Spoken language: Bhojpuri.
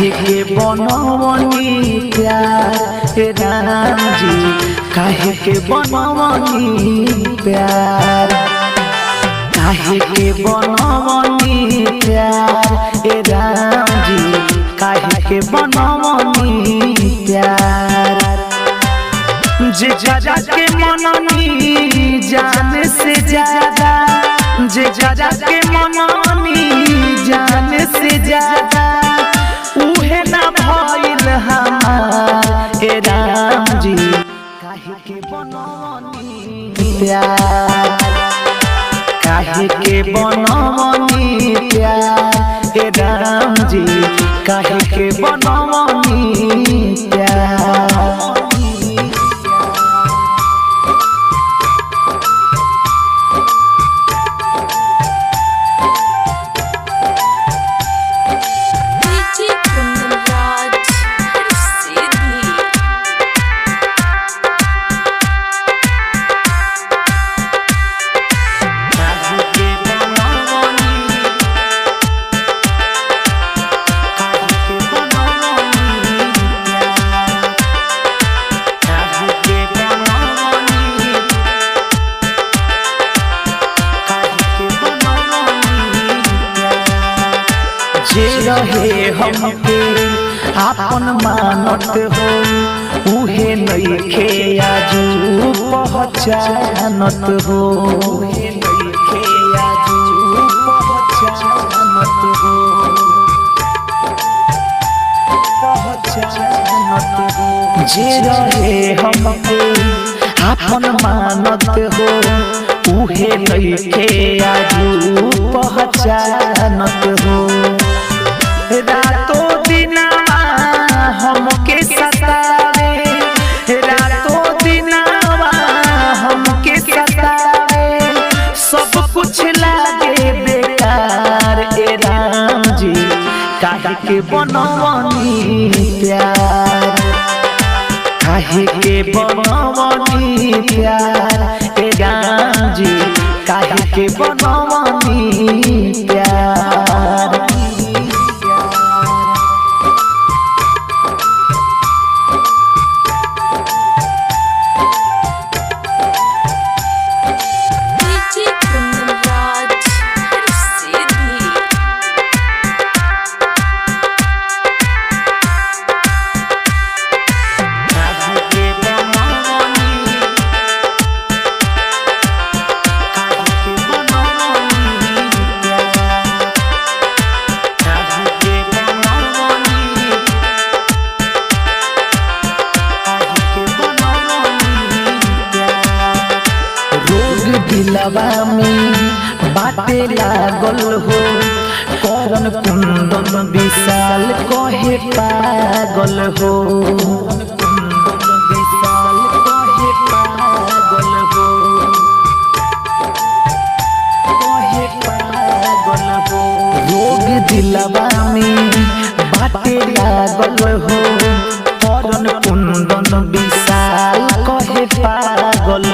काहे के बनवनी प्यार राम जी, काहे के बनवनी प्यार, काहे के बनवनी प्यार राम जी, काहे के बनवनी प्यार। जे जरा के मननी जान से ज्यादा, जे जरा के मननी जान से ज्यादा, उहे ना भइल हमार राम जी, काहे के बनवनी प्यार, काहे के बनवनी प्यार राम जी, काहे के बनवनी प्यार। जे रहे हमके आपन मानत हो, उहे नइखे आजू पहचानत हो, उहे नइखे आजू पहचानत हो, पहचानत हो। जे रहे हमके आपन मानत हो, उहे नइखे आजू पहचानत हो। रातों दिनवा हमके सतावे, रातों दिनवा हमके सतावे, सब कुछ लागे बेकार राम जी, काहे के बनवनी प्यार, काहे के बनवनी प्यार राम जी, काहे के बनवनी प्यार। दिलवा में बाटे लागल हो, करन कुंदन विशाल कहे पागल हो, कुंदन विशाल कहे पागल हो, कहे पागल हो। रोग दिलवा में बाटे लागल हो, करन कुंदन विशाल कहे पागल